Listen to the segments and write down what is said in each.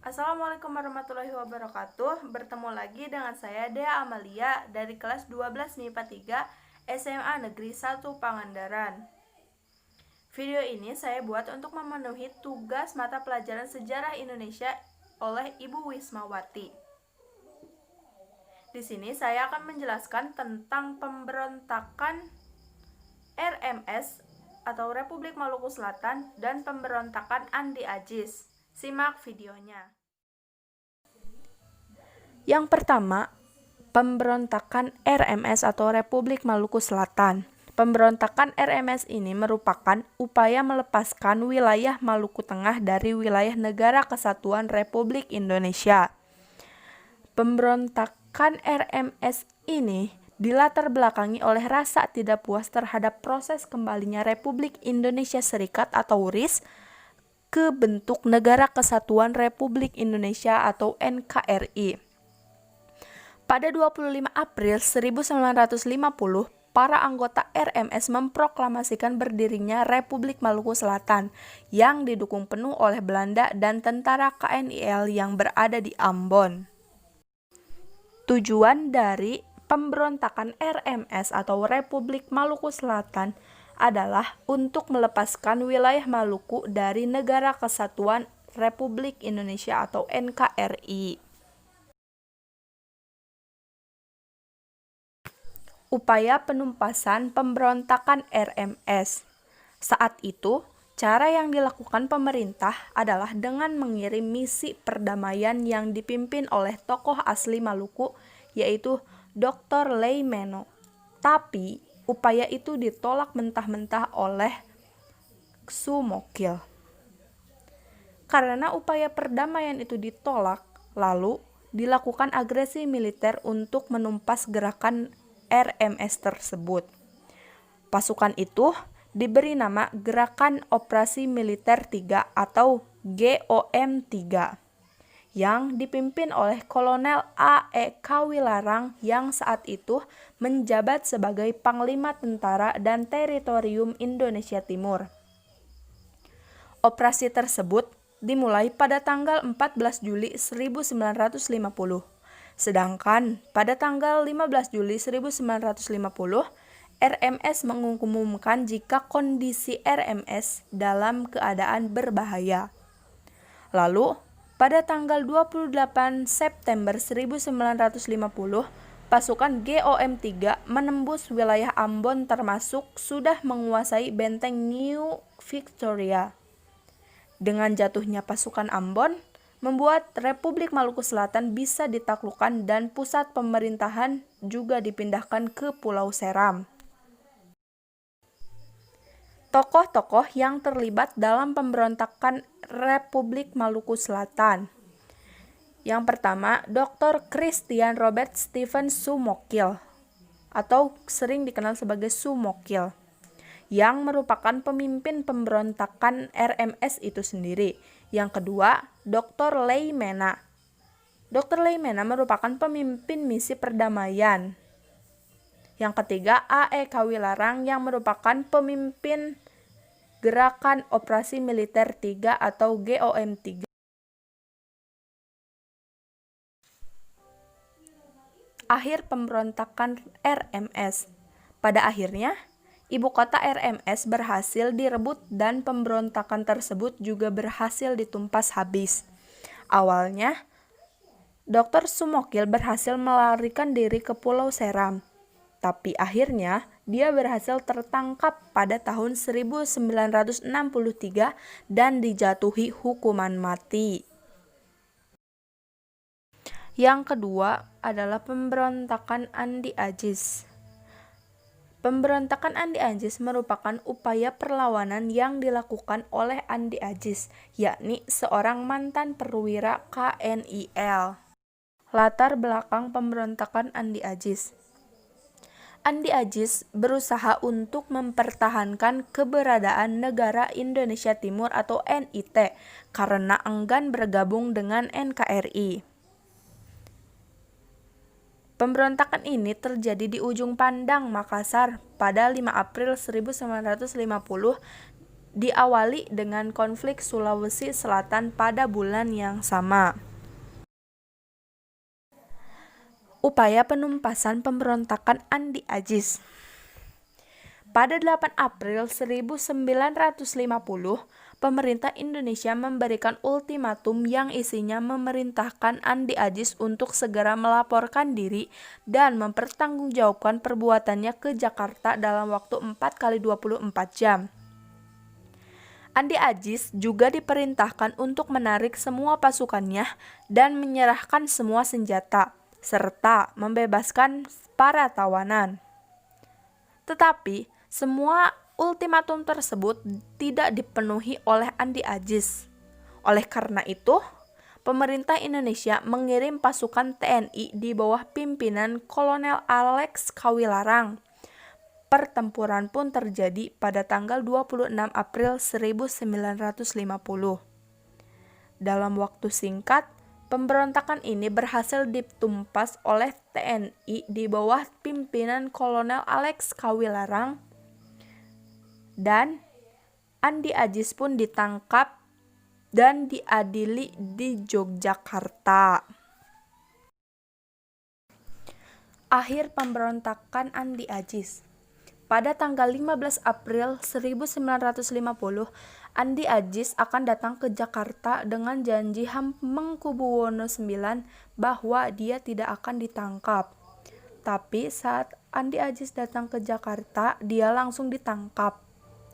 Assalamualaikum warahmatullahi wabarakatuh. Bertemu lagi dengan saya Dea Amalia dari kelas 12 MIPA 3 SMA Negeri 1 Pangandaran. Video ini saya buat untuk memenuhi tugas mata pelajaran Sejarah Indonesia oleh Ibu Wismawati. Di sini saya akan menjelaskan tentang pemberontakan RMS atau Republik Maluku Selatan dan pemberontakan Andi Ajis. Simak videonya. Yang pertama, pemberontakan RMS atau Republik Maluku Selatan. Pemberontakan RMS ini merupakan upaya melepaskan wilayah Maluku Tengah dari wilayah Negara Kesatuan Republik Indonesia. Pemberontakan RMS ini dilatar belakangi oleh rasa tidak puas terhadap proses kembalinya Republik Indonesia Serikat atau RIS ke bentuk Negara Kesatuan Republik Indonesia atau NKRI. Pada 25 April 1950, para anggota RMS memproklamasikan berdirinya Republik Maluku Selatan yang didukung penuh oleh Belanda dan tentara KNIL yang berada di Ambon. Tujuan dari pemberontakan RMS atau Republik Maluku Selatan adalah untuk melepaskan wilayah Maluku dari Negara Kesatuan Republik Indonesia atau NKRI. Upaya penumpasan pemberontakan RMS. Saat itu, cara yang dilakukan pemerintah adalah dengan mengirim misi perdamaian yang dipimpin oleh tokoh asli Maluku, yaitu Dr. Leimeno. Tapi, upaya itu ditolak mentah-mentah oleh Sumokil. Karena upaya perdamaian itu ditolak, lalu dilakukan agresi militer untuk menumpas gerakan RMS tersebut. Pasukan itu diberi nama Gerakan Operasi Militer 3 atau GOM3 yang dipimpin oleh Kolonel A.E. Kawilarang yang saat itu menjabat sebagai Panglima Tentara dan Teritorium Indonesia Timur. Operasi tersebut dimulai pada tanggal 14 Juli 1950. Sedangkan pada tanggal 15 Juli 1950, RMS mengumumkan jika kondisi RMS dalam keadaan berbahaya. Lalu, pada tanggal 28 September 1950, pasukan GOM3 menembus wilayah Ambon termasuk sudah menguasai benteng New Victoria. Dengan jatuhnya pasukan Ambon, membuat Republik Maluku Selatan bisa ditaklukkan dan pusat pemerintahan juga dipindahkan ke Pulau Seram. Tokoh-tokoh yang terlibat dalam pemberontakan Republik Maluku Selatan. Yang pertama, Dr. Christian Robert Stephen Sumokil atau sering dikenal sebagai Sumokil, yang merupakan pemimpin pemberontakan RMS itu sendiri. Yang kedua, Dr. Leimena. Dr. Leimena merupakan pemimpin misi perdamaian. Yang ketiga, A.E. Kawilarang yang merupakan pemimpin Gerakan Operasi Militer 3 atau GOM3. Akhir pemberontakan RMS. Pada akhirnya, ibu kota RMS berhasil direbut dan pemberontakan tersebut juga berhasil ditumpas habis. Awalnya, Dr. Sumokil berhasil melarikan diri ke Pulau Seram. Tapi akhirnya, dia berhasil tertangkap pada tahun 1963 dan dijatuhi hukuman mati. Yang kedua adalah pemberontakan Andi Ajis. Pemberontakan Andi Ajis merupakan upaya perlawanan yang dilakukan oleh Andi Ajis, yakni seorang mantan perwira KNIL. Latar belakang pemberontakan Andi Ajis. Andi Ajis berusaha untuk mempertahankan keberadaan Negara Indonesia Timur atau NIT karena enggan bergabung dengan NKRI. Pemberontakan ini terjadi di ujung Pandang, Makassar pada 5 April 1950 diawali dengan konflik Sulawesi Selatan pada bulan yang sama. Upaya penumpasan pemberontakan Andi Agis. Pada 8 April 1950, pemerintah Indonesia memberikan ultimatum yang isinya memerintahkan Andi Agis untuk segera melaporkan diri dan mempertanggungjawabkan perbuatannya ke Jakarta dalam waktu 4x24 jam. Andi Agis juga diperintahkan untuk menarik semua pasukannya dan menyerahkan semua senjata, serta membebaskan para tawanan. Tetapi, semua ultimatum tersebut tidak dipenuhi oleh Andi Agis. Oleh karena itu, pemerintah Indonesia mengirim pasukan TNI di bawah pimpinan Kolonel Alex Kawilarang. Pertempuran pun terjadi pada tanggal 26 April 1950. Dalam waktu singkat, pemberontakan ini berhasil ditumpas oleh TNI di bawah pimpinan Kolonel Alex Kawilarang, dan Andi Agis pun ditangkap dan diadili di Yogyakarta. Akhir pemberontakan Andi Agis. Pada tanggal 15 April 1950, Andi Agis akan datang ke Jakarta dengan janji Hamengkubuwono IX bahwa dia tidak akan ditangkap. Tapi saat Andi Agis datang ke Jakarta, dia langsung ditangkap.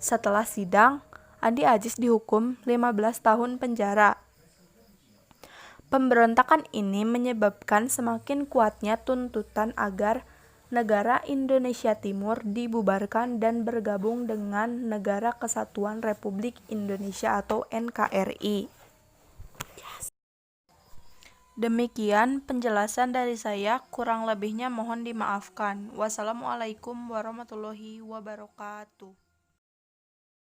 Setelah sidang, Andi Agis dihukum 15 tahun penjara. Pemberontakan ini menyebabkan semakin kuatnya tuntutan agar negara Indonesia Timur dibubarkan dan bergabung dengan Negara Kesatuan Republik Indonesia atau NKRI. Demikian penjelasan dari saya, kurang lebihnya mohon dimaafkan. Wassalamualaikum warahmatullahi wabarakatuh.